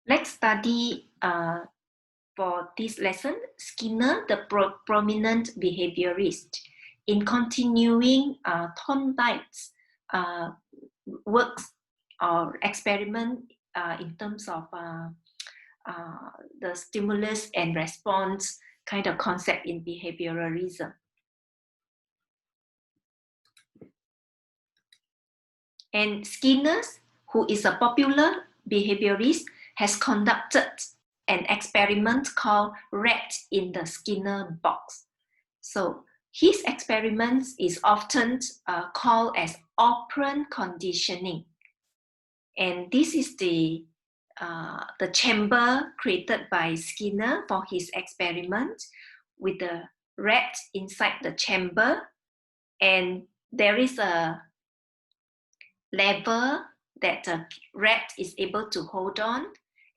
Let's study for this lesson, Skinner, the prominent behaviorist, in continuing Thorndike's works or experiment in terms of the stimulus and response kind of concept in behaviorism. And Skinner, who is a popular behaviorist, has conducted an experiment called Rat in the Skinner box. So his experiments is often called as operant conditioning. And this is the chamber created by Skinner for his experiment with the rat inside the chamber. And there is a lever that the rat is able to hold on.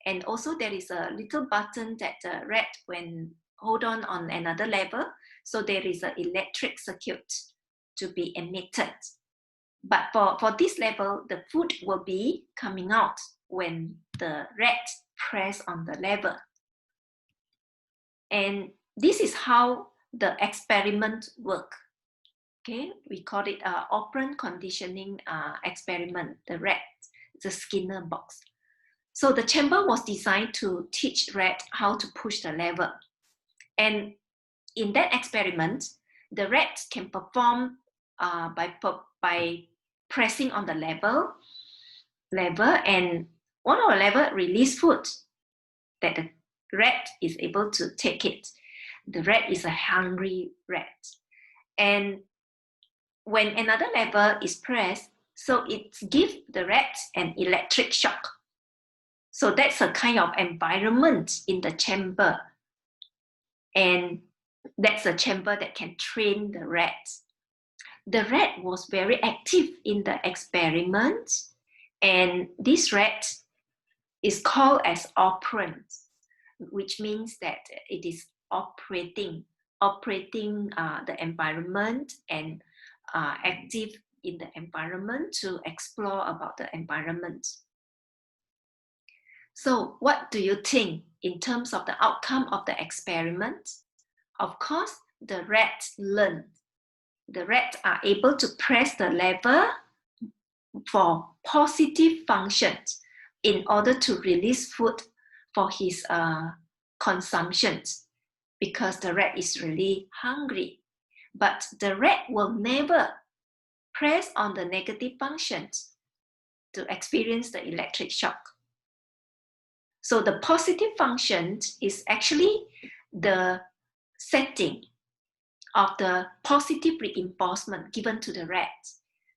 And also there is a little button that the rat when hold on another lever. So there is an electric circuit to be emitted. But for this level, the food will be coming out when the rat press on the lever. And this is how the experiment works. Okay, we call it operant conditioning experiment, the rat, the Skinner box. So the chamber was designed to teach rat how to push the lever. And in that experiment, the rat can perform by pressing on the lever, and one of the lever release food that the rat is able to take it. The rat is a hungry rat. And when another lever is pressed, so it gives the rat an electric shock. So that's a kind of environment in the chamber. And that's a chamber that can train the rat. The rat was very active in the experiment, and this rat is called as operant, which means that it is operating the environment and active in the environment to explore about the environment. So what do you think in terms of the outcome of the experiment? Of course, the rats learn. The rats are able to press the lever for positive functions in order to release food for his consumptions, because the rat is really hungry. But the rat will never press on the negative functions to experience the electric shock. So the positive function is actually the setting of the positive reinforcement given to the rat.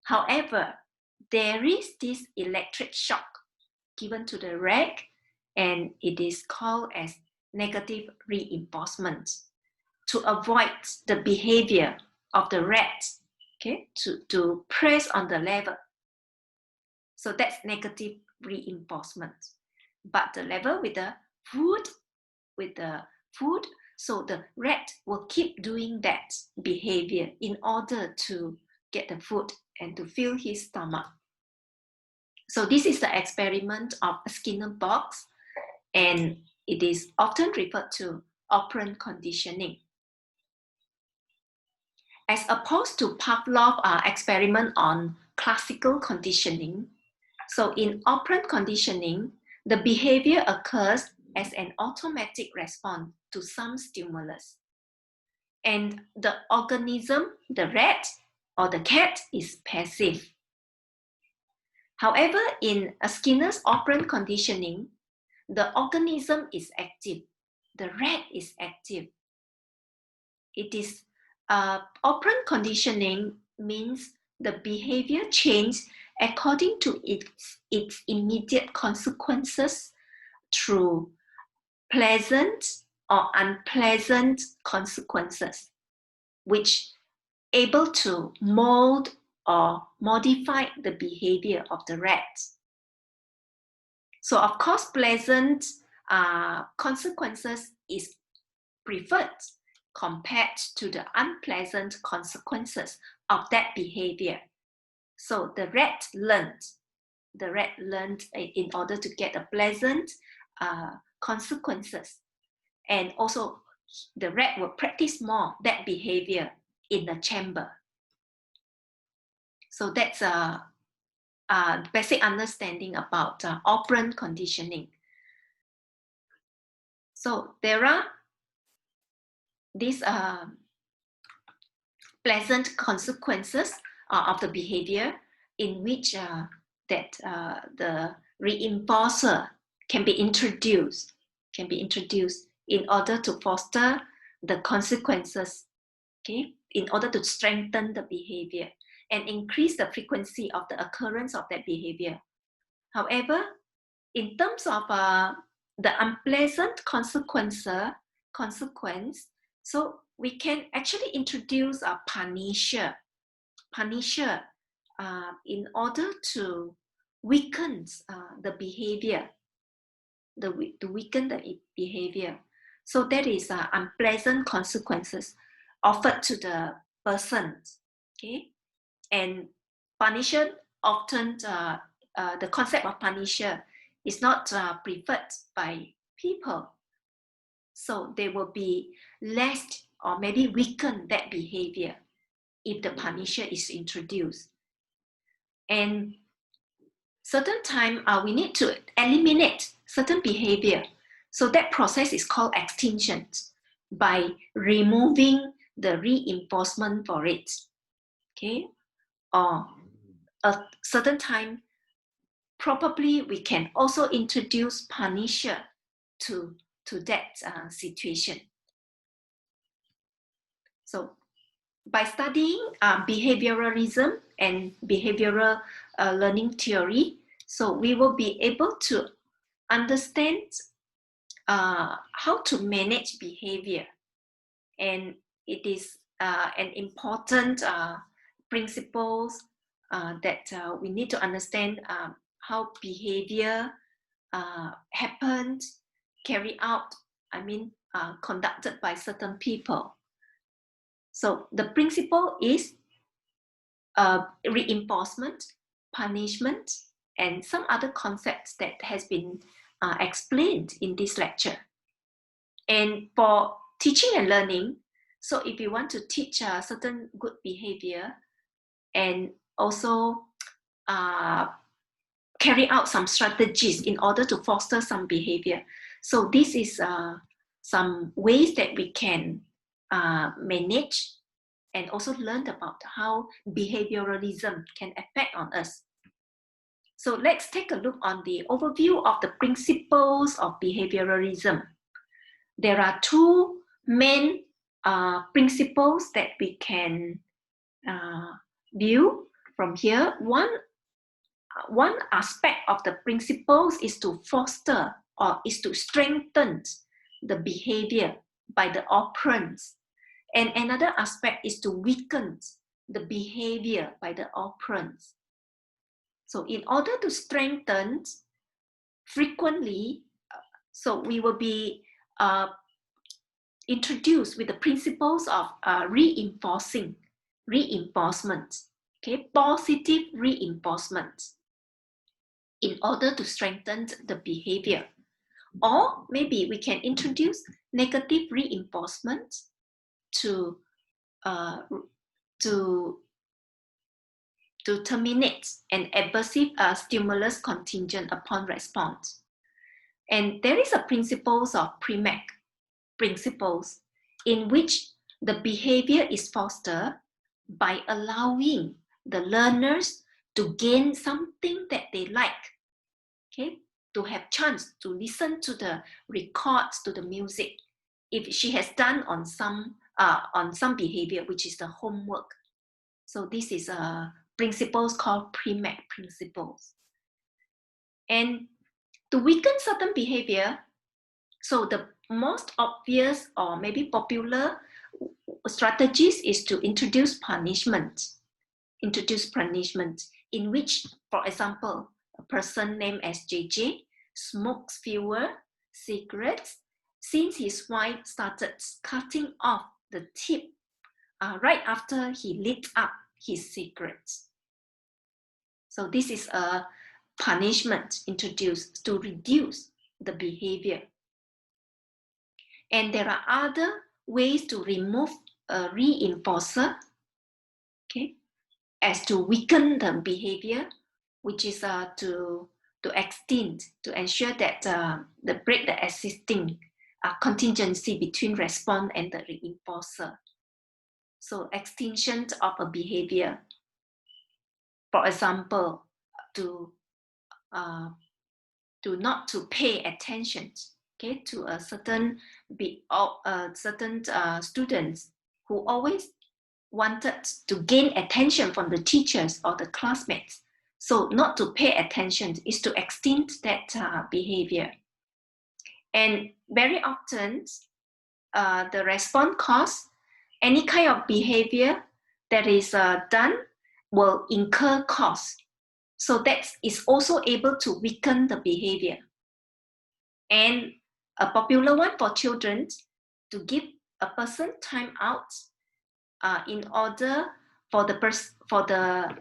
However, there is this electric shock given to the rat, and it is called as negative reinforcement to avoid the behavior of the rat, okay, to press on the lever. So that's negative reinforcement. But the lever with the food, so the rat will keep doing that behavior in order to get the food and to fill his stomach. So this is the experiment of a Skinner box, and it is often referred to operant conditioning. As opposed to Pavlov's experiment on classical conditioning, so in operant conditioning, the behavior occurs as an automatic response to some stimulus. And the organism, the rat or the cat, is passive. However, in a Skinner's operant conditioning, the organism is active. The rat is active. It is operant conditioning means the behavior change according to its immediate consequences through pleasant or unpleasant consequences, which able to mold or modify the behavior of the rat. So of course, pleasant consequences is preferred compared to the unpleasant consequences of that behavior. So the rat learned in order to get a pleasant consequences. And also the rat will practice more that behavior in the chamber. So that's a basic understanding about operant conditioning. So there are these pleasant consequences of the behavior in which the reinforcer can be introduced in order to foster the consequences, okay, in order to strengthen the behavior and increase the frequency of the occurrence of that behavior. However, in terms of the unpleasant consequence, so we can actually introduce a punisher in order to weaken the behavior, to weaken the behavior. So that is unpleasant consequences offered to the person, okay? And punisher often, the concept of punisher is not preferred by people. So they will be less or maybe weaken that behavior if the punisher is introduced. And certain time we need to eliminate certain behavior. So that process is called extinction by removing the reinforcement for it, okay? Or a certain time, probably we can also introduce punisher to that situation. So by studying behaviourism and behavioural learning theory, so we will be able to understand how to manage behavior. And it is an important principles that we need to understand how behavior happens, carried out, conducted by certain people. So the principle is reinforcement, punishment, and some other concepts that has been explained in this lecture. And for teaching and learning, so if you want to teach certain good behavior and also carry out some strategies in order to foster some behavior. So this is some ways that we can manage and also learn about how behavioralism can affect on us. So let's take a look on the overview of the principles of behavioralism. There are two main principles that we can view from here. One aspect of the principles is to foster or is to strengthen the behavior by the operants. And another aspect is to weaken the behavior by the operants. So in order to strengthen, frequently, so we will be introduced with the principles of reinforcement, okay, positive reinforcement in order to strengthen the behavior. Or maybe we can introduce negative reinforcement to terminate an aversive stimulus contingent upon response. And there is a principles of PREMAC principles in which the behavior is fostered by allowing the learners to gain something that they like, okay, to have chance to listen to the records, to the music, if she has done on some behavior, which is the homework. So this is principles called PREMAC principles. And to weaken certain behavior, so the most obvious or maybe popular strategies is to introduce punishment. In which, for example, a person named as JJ smokes fewer cigarettes since his wife started cutting off the tip right after he lit up his cigarettes. So this is a punishment introduced to reduce the behavior. And there are other ways to remove a reinforcer, okay, as to weaken the behavior, which is to extend, to ensure that the break the existing contingency between response and the reinforcer. So extinction of a behavior. For example, to not to pay attention, okay, to a certain students who always wanted to gain attention from the teachers or the classmates. So not to pay attention is to extend that behavior. And very often, the response cause, any kind of behavior that is done will incur cost. So that is also able to weaken the behavior. And a popular one for children, to give a person time out in order for the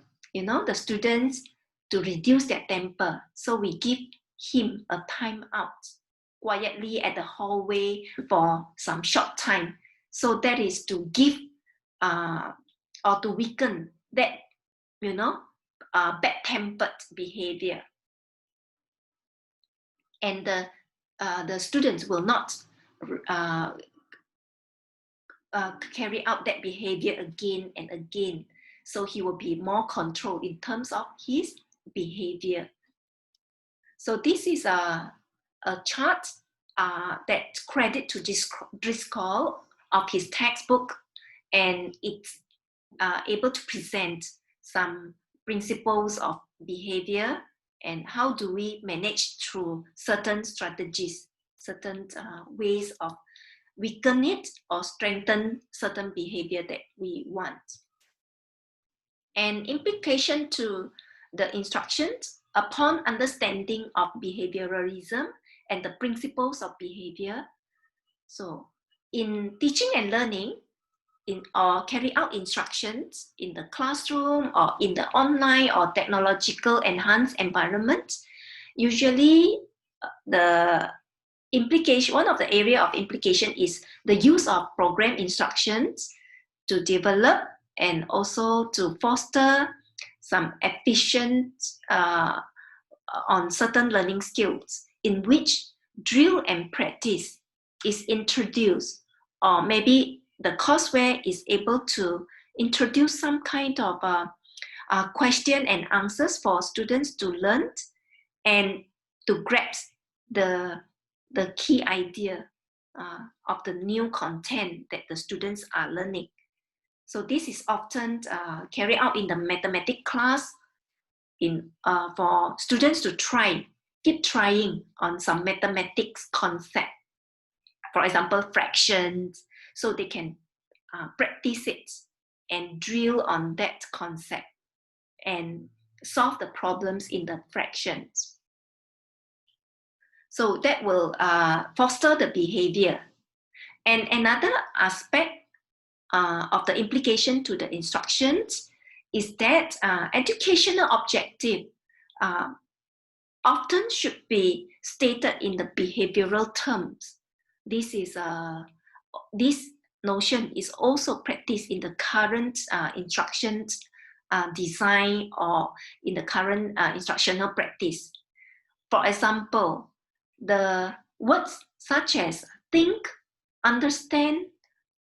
students to reduce their temper. So we give him a time out quietly at the hallway for some short time. So that is to give or to weaken that, bad-tempered behavior. And the students will not carry out that behavior again and again. So he will be more controlled in terms of his behavior. So this is a chart that credit to Driscoll of his textbook, and it's able to present some principles of behavior and how do we manage through certain strategies, certain ways of weaken it or strengthen certain behavior that we want. And implication to the instructions upon understanding of behaviorism and the principles of behavior. So in teaching and learning, or carry out instructions in the classroom or in the online or technological enhanced environment, usually the implication, one of the area of implication is the use of program instructions to develop and also to foster some efficient on certain learning skills, in which drill and practice is introduced, or maybe the courseware is able to introduce some kind of question and answers for students to learn and to grasp the key idea of the new content that the students are learning. So this is often carried out in the mathematics class for students to keep trying on some mathematics concept. For example, fractions, so they can practice it and drill on that concept and solve the problems in the fractions. So that will foster the behavior. And another aspect of the implication to the instructions is that educational objective often should be stated in the behavioral terms. This notion is also practiced in the current instructions design or in the current instructional practice. For example, the words such as think, understand,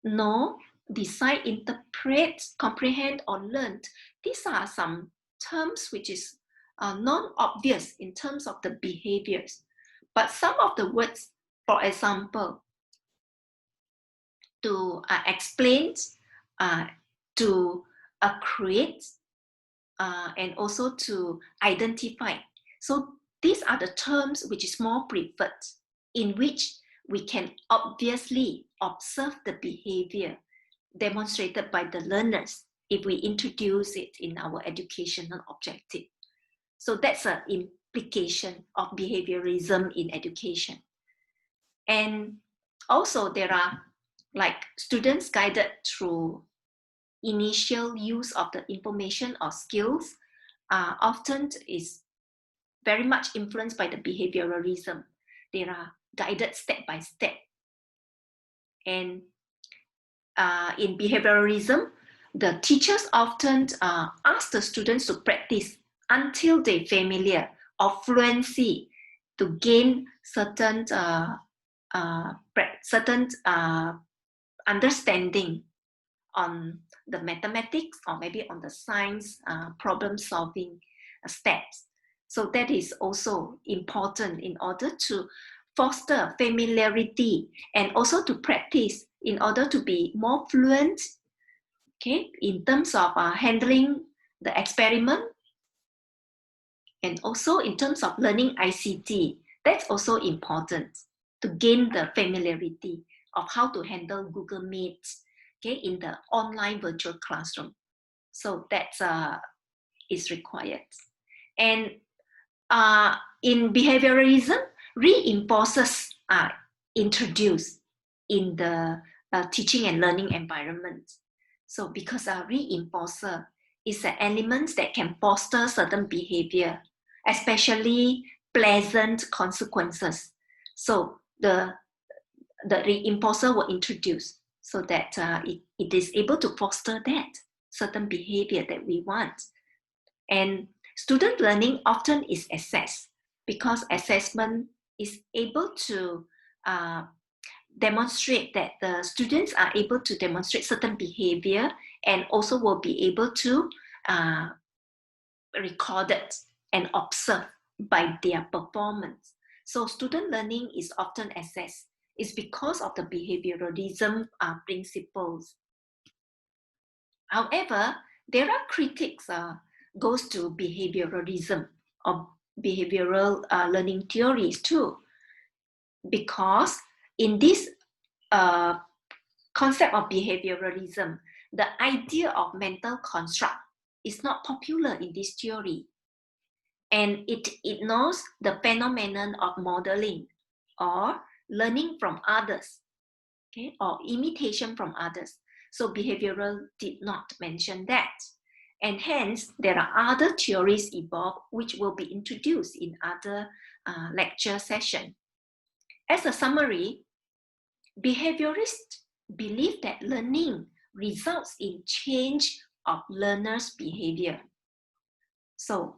know, decide, interpret, comprehend, or learn, these are some terms which is non-obvious in terms of the behaviors. But some of the words, for example, to explain, to create, and also to identify. So these are the terms which is more preferred, in which we can obviously observe the behavior demonstrated by the learners if we introduce it in our educational objective. So that's an implication of behaviorism in education. And also there are like students guided through initial use of the information or skills often is very much influenced by the behaviorism. They are guided step by step. And in behaviorism, the teachers often ask the students to practice until they're familiar or fluency to gain certain understanding on the mathematics or maybe on the science problem solving steps. So that is also important in order to foster familiarity and also to practice in order to be more fluent, okay, in terms of handling the experiment and also in terms of learning ICT. That's also important to gain the familiarity of how to handle Google Meet, okay, in the online virtual classroom. So that is required. And in behaviorism, reinforcers are introduced in the teaching and learning environment. So because a reinforcer is an element that can foster certain behavior, especially pleasant consequences. So the reinforcer will introduce so that it is able to foster that certain behavior that we want. And student learning often is assessed because assessment is able to demonstrate that the students are able to demonstrate certain behavior and also will be able to record it and observe by their performance. So student learning is often assessed. It's because of the behaviourism principles. However, there are critics goes to behaviourism or behavioural learning theories too, because in this concept of behaviourism, the idea of mental construct is not popular in this theory, and it ignores the phenomenon of modeling or learning from others, okay, or imitation from others. So behavioral did not mention that. And hence, there are other theories evolved which will be introduced in other lecture session. As a summary, behaviorists believe that learning results in change of learners' behavior. So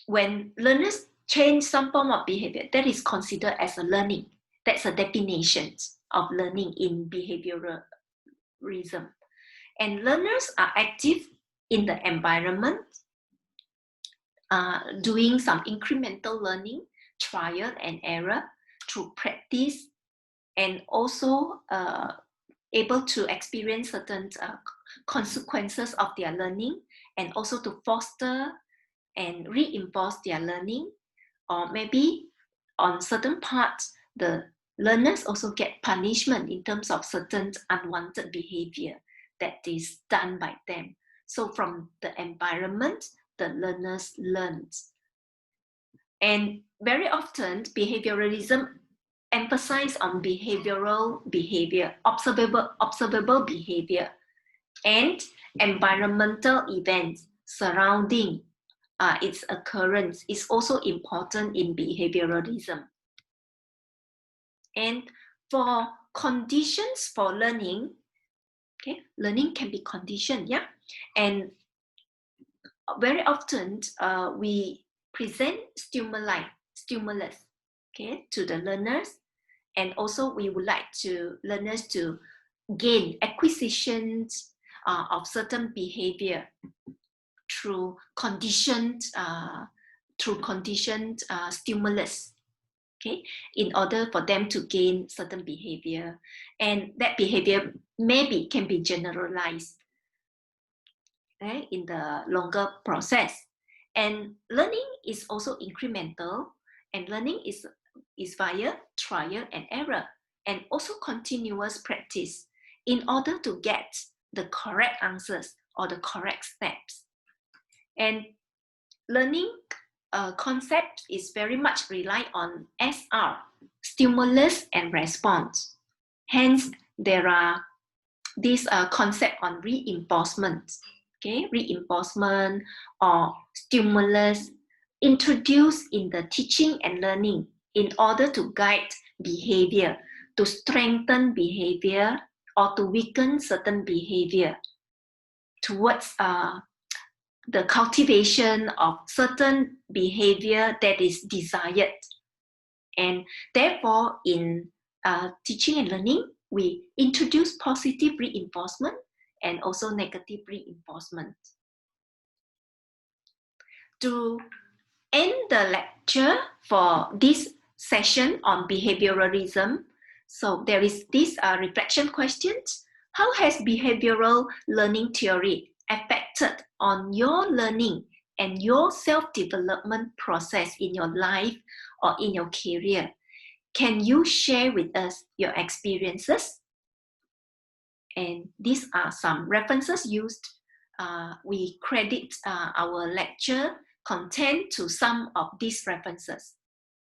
when learners change some form of behavior, that is considered as a learning. That's a definition of learning in behaviourism. And learners are active in the environment, doing some incremental learning, trial and error through practice, and also able to experience certain consequences of their learning, and also to foster and reinforce their learning. Or maybe on certain parts, the learners also get punishment in terms of certain unwanted behavior that is done by them. So from the environment, the learners learn. And very often, behaviourism emphasize on behavioral behavior, observable behavior, and environmental events surrounding its occurrence is also important in behaviourism. And for conditions for learning, okay, learning can be conditioned, yeah? And very often we present stimulus, okay, to the learners. And also we would like to learners to gain acquisitions of certain behavior through conditioned stimulus, okay, in order for them to gain certain behavior. And that behavior maybe can be generalized, okay, in the longer process. And learning is also incremental, and learning is via trial and error, and also continuous practice in order to get the correct answers or the correct steps. And learning concept is very much rely on SR, stimulus and response. Hence, there are this concept on reinforcement, okay, reinforcement or stimulus introduced in the teaching and learning in order to guide behavior, to strengthen behavior or to weaken certain behavior towards the cultivation of certain behavior that is desired. And therefore, in teaching and learning, we introduce positive reinforcement and also negative reinforcement. To end the lecture for this session on behaviorism, so there is this reflection question. How has behavioral learning theory affected on your learning and your self-development process in your life or in your career? Can you share with us your experiences? And these are some references used. We credit our lecture content to some of these references.